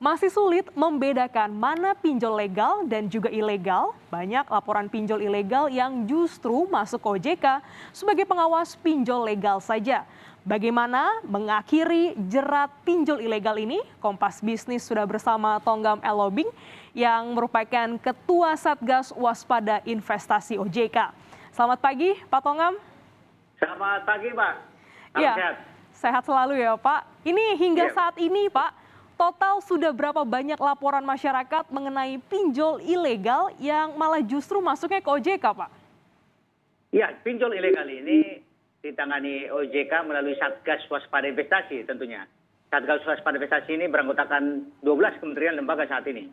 Masih sulit membedakan mana pinjol legal dan juga ilegal. Banyak laporan pinjol ilegal yang justru masuk ke OJK sebagai pengawas pinjol legal saja. Bagaimana mengakhiri jerat pinjol ilegal ini? Kompas Bisnis sudah bersama Tonggam Elobing yang merupakan Ketua Satgas Waspada Investasi OJK. Selamat pagi, Pak Tonggam. Selamat pagi, Pak. Salam Ya, sehat. sehat selalu ya Pak. Ini hingga Iya. saat ini Pak, total sudah berapa banyak laporan masyarakat mengenai pinjol ilegal yang malah justru masuknya ke OJK, Pak? Ya, pinjol ilegal ini ditangani OJK melalui Satgas Waspada Investasi tentunya. Satgas Waspada Investasi ini beranggotakan 12 kementerian lembaga saat ini.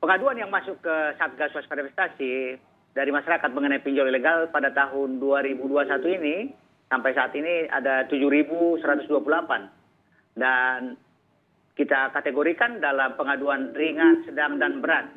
Pengaduan yang masuk ke Satgas Waspada Investasi dari masyarakat mengenai pinjol ilegal pada tahun 2021 ini sampai saat ini ada 7.128. Dan kita kategorikan dalam pengaduan ringan, sedang, dan berat.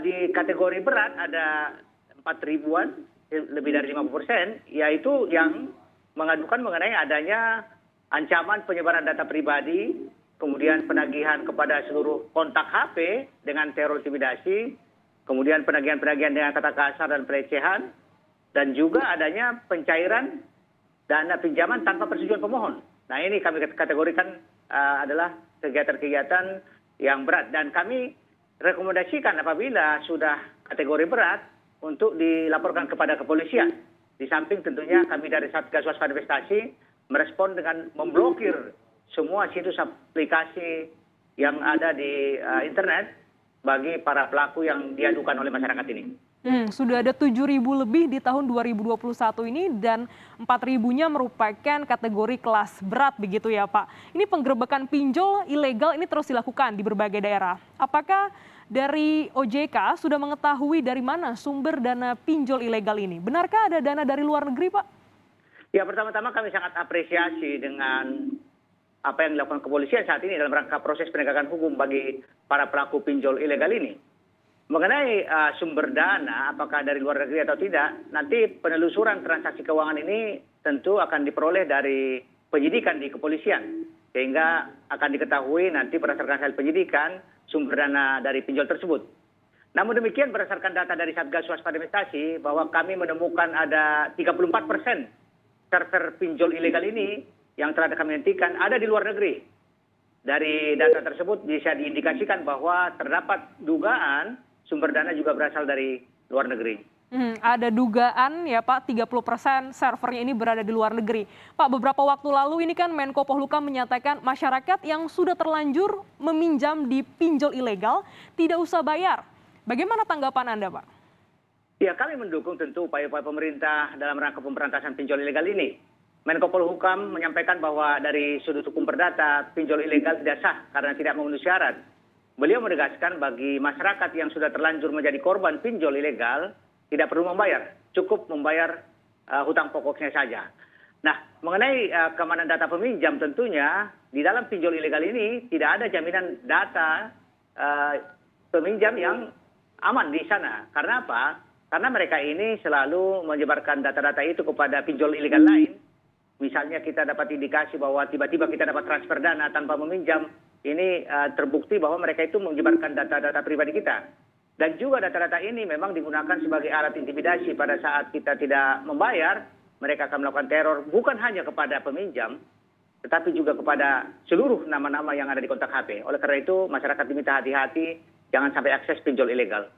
Di kategori berat ada 4 ribuan, lebih dari 50%, yaitu yang mengadukan mengenai adanya ancaman penyebaran data pribadi, kemudian penagihan kepada seluruh kontak HP dengan teror intimidasi, kemudian penagihan-penagihan dengan kata kasar dan pelecehan, dan juga adanya pencairan dana pinjaman tanpa persetujuan pemohon. Nah, ini kami kategorikan adalah kegiatan-kegiatan yang berat. Dan kami rekomendasikan apabila sudah kategori berat untuk dilaporkan kepada kepolisian. Di samping tentunya kami dari Satgas Waspada Investasi merespon dengan memblokir semua situs aplikasi yang ada di internet bagi para pelaku yang diadukan oleh masyarakat ini. Sudah ada 7.000 lebih di tahun 2021 ini dan 4.000-nya merupakan kategori kelas berat begitu ya Pak. Ini penggerebekan pinjol ilegal ini terus dilakukan di berbagai daerah. Apakah dari OJK sudah mengetahui dari mana sumber dana pinjol ilegal ini? Benarkah ada dana dari luar negeri, Pak? Ya, pertama-tama kami sangat apresiasi dengan apa yang dilakukan kepolisian saat ini dalam rangka proses penegakan hukum bagi para pelaku pinjol ilegal ini. Mengenai sumber dana, apakah dari luar negeri atau tidak, nanti penelusuran transaksi keuangan ini tentu akan diperoleh dari penyidikan di kepolisian. Sehingga akan diketahui nanti berdasarkan hasil penyidikan sumber dana dari pinjol tersebut. Namun demikian berdasarkan data dari Satgas Waspada Investasi bahwa kami menemukan ada 34% server pinjol ilegal ini yang telah kami hentikan ada di luar negeri. Dari data tersebut bisa diindikasikan bahwa terdapat dugaan sumber dana juga berasal dari luar negeri. Ada dugaan ya Pak, 30% servernya ini berada di luar negeri. Pak, beberapa waktu lalu ini kan Menko Polhukam menyatakan masyarakat yang sudah terlanjur meminjam di pinjol ilegal tidak usah bayar. Bagaimana tanggapan Anda, Pak? Ya, kami mendukung tentu upaya-upaya pemerintah dalam rangka pemberantasan pinjol ilegal ini. Menko Polhukam menyampaikan bahwa dari sudut hukum perdata, pinjol ilegal tidak sah karena tidak memenuhi syarat. Beliau menegaskan bagi masyarakat yang sudah terlanjur menjadi korban pinjol ilegal, tidak perlu membayar, cukup membayar hutang pokoknya saja. Nah, mengenai keamanan data peminjam tentunya, di dalam pinjol ilegal ini tidak ada jaminan data peminjam yang aman di sana. Karena apa? Karena mereka ini selalu menyebarkan data-data itu kepada pinjol ilegal lain. Misalnya kita dapat indikasi bahwa tiba-tiba kita dapat transfer dana tanpa meminjam, ini terbukti bahwa mereka itu menyebarkan data-data pribadi kita. Dan juga data-data ini memang digunakan sebagai alat intimidasi pada saat kita tidak membayar, mereka akan melakukan teror bukan hanya kepada peminjam, tetapi juga kepada seluruh nama-nama yang ada di kontak HP. Oleh karena itu masyarakat diminta hati-hati, jangan sampai akses pinjol ilegal.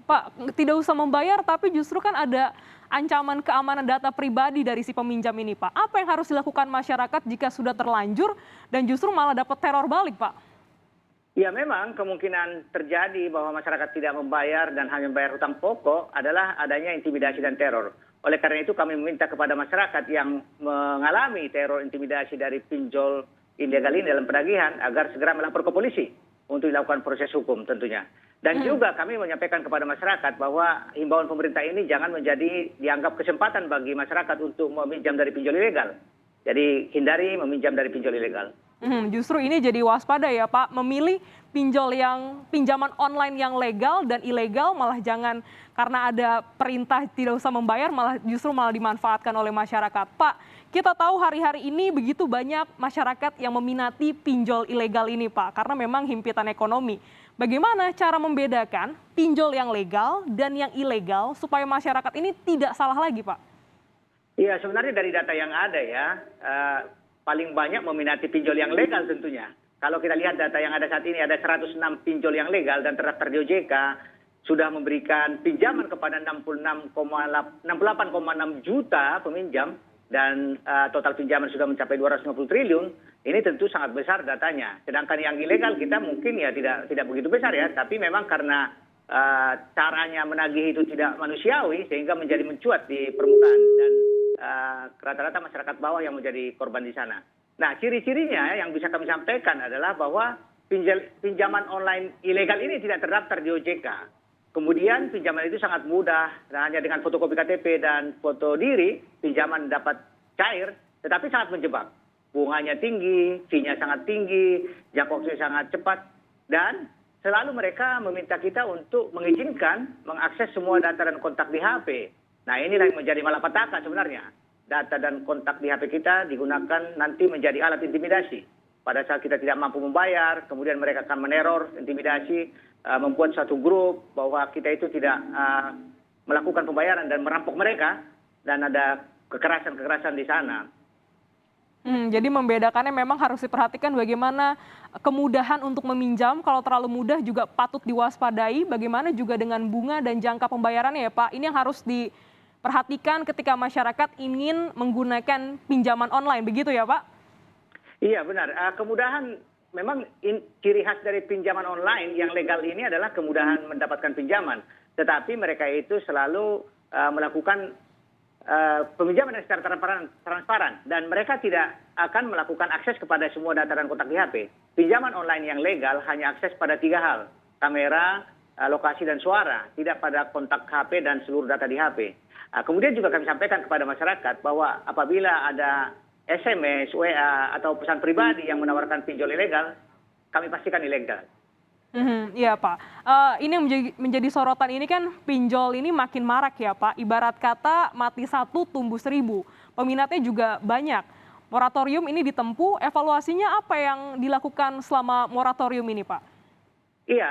Pak, tidak usah membayar tapi justru kan ada ancaman keamanan data pribadi dari si peminjam ini, Pak. Apa yang harus dilakukan masyarakat jika sudah terlanjur dan justru malah dapat teror balik, Pak? Ya, memang kemungkinan terjadi bahwa masyarakat tidak membayar dan hanya membayar hutang pokok adalah adanya intimidasi dan teror. Oleh karena itu kami meminta kepada masyarakat yang mengalami teror intimidasi dari pinjol ilegal ini dalam penagihan agar segera melapor ke polisi untuk dilakukan proses hukum tentunya. Dan juga kami menyampaikan kepada masyarakat bahwa himbauan pemerintah ini jangan menjadi dianggap kesempatan bagi masyarakat untuk meminjam dari pinjol ilegal. Jadi hindari meminjam dari pinjol ilegal. Justru ini jadi waspada ya Pak, memilih pinjaman online yang legal dan ilegal malah jangan karena ada perintah tidak usah membayar malah dimanfaatkan oleh masyarakat. Pak, kita tahu hari-hari ini begitu banyak masyarakat yang meminati pinjol ilegal ini Pak, karena memang himpitan ekonomi. Bagaimana cara membedakan pinjol yang legal dan yang ilegal supaya masyarakat ini tidak salah lagi Pak? Iya, sebenarnya dari data yang ada ya, paling banyak meminati pinjol yang legal tentunya. Kalau kita lihat data yang ada saat ini, ada 106 pinjol yang legal dan terdaftar di OJK, sudah memberikan pinjaman kepada 68,6 juta peminjam, dan total pinjaman sudah mencapai 250 triliun. Ini tentu sangat besar datanya. Sedangkan yang ilegal kita mungkin ya tidak begitu besar ya, tapi memang karena caranya menagih itu tidak manusiawi sehingga menjadi mencuat di permukaan, dan rata-rata masyarakat bawah yang menjadi korban di sana. Nah, ciri-cirinya yang bisa kami sampaikan adalah bahwa pinjaman online ilegal ini tidak terdaftar di OJK. Kemudian pinjaman itu sangat mudah, hanya dengan fotokopi KTP dan foto diri, pinjaman dapat cair, tetapi sangat menjebak. Bunganya tinggi, fee-nya sangat tinggi, jangka waktunya sangat cepat, dan selalu mereka meminta kita untuk mengizinkan mengakses semua data dan kontak di HP. Nah, inilah yang menjadi malapetaka sebenarnya. Data dan kontak di HP kita digunakan nanti menjadi alat intimidasi. Pada saat kita tidak mampu membayar, kemudian mereka akan meneror, intimidasi, membuat satu grup bahwa kita itu tidak melakukan pembayaran dan merampok mereka, dan ada kekerasan-kekerasan di sana. Jadi membedakannya memang harus diperhatikan bagaimana kemudahan untuk meminjam, kalau terlalu mudah juga patut diwaspadai, bagaimana juga dengan bunga dan jangka pembayarannya ya Pak. Ini yang harus diperhatikan ketika masyarakat ingin menggunakan pinjaman online, begitu ya Pak? Iya benar, kemudahan memang ciri khas dari pinjaman online yang legal ini adalah kemudahan mendapatkan pinjaman. Tetapi mereka itu selalu melakukan peminjaman secara transparan, dan mereka tidak akan melakukan akses kepada semua data dan kontak di HP. Pinjaman online yang legal hanya akses pada 3 hal, kamera, lokasi, dan suara, tidak pada kontak HP dan seluruh data di HP. Kemudian juga kami sampaikan kepada masyarakat bahwa apabila ada SMS, WA, atau pesan pribadi yang menawarkan pinjol ilegal, kami pastikan ilegal. Iya Pak, ini yang menjadi sorotan ini kan pinjol ini makin marak ya Pak, ibarat kata mati 1 tumbuh 1000, peminatnya juga banyak. Moratorium ini ditempuh, evaluasinya apa yang dilakukan selama moratorium ini Pak? Iya,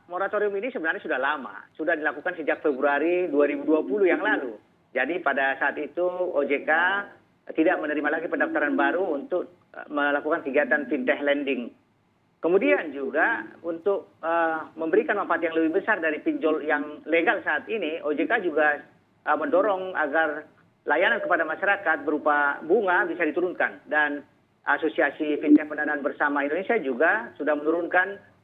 moratorium ini sebenarnya sudah lama, sudah dilakukan sejak Februari 2020 yang lalu. Jadi pada saat itu OJK tidak menerima lagi pendaftaran baru untuk melakukan kegiatan fintech lending. Kemudian juga untuk memberikan manfaat yang lebih besar dari pinjol yang legal saat ini, OJK juga mendorong agar layanan kepada masyarakat berupa bunga bisa diturunkan. Dan Asosiasi Fintech Pendanaan Bersama Indonesia juga sudah menurunkan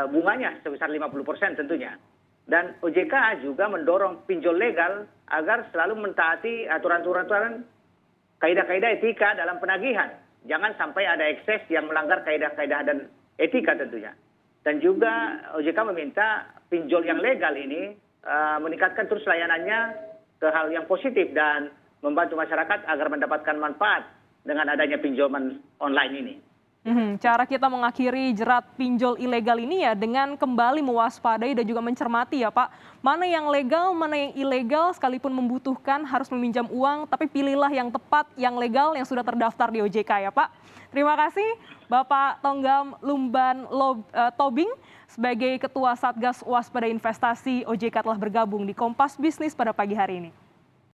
bunganya sebesar 50% tentunya. Dan OJK juga mendorong pinjol legal agar selalu mentaati aturan-aturan kaidah-kaidah etika dalam penagihan. Jangan sampai ada ekses yang melanggar kaidah-kaidah dan etika tentunya. Dan juga OJK meminta pinjol yang legal ini meningkatkan terus layanannya ke hal yang positif dan membantu masyarakat agar mendapatkan manfaat dengan adanya pinjaman online ini. Cara kita mengakhiri jerat pinjol ilegal ini ya dengan kembali mewaspadai dan juga mencermati ya Pak. Mana yang legal, mana yang ilegal, sekalipun membutuhkan harus meminjam uang, tapi pilihlah yang tepat, yang legal, yang sudah terdaftar di OJK ya Pak. Terima kasih Bapak Tonggam Lumban Tobing sebagai Ketua Satgas Waspada Investasi OJK telah bergabung di Kompas Bisnis pada pagi hari ini.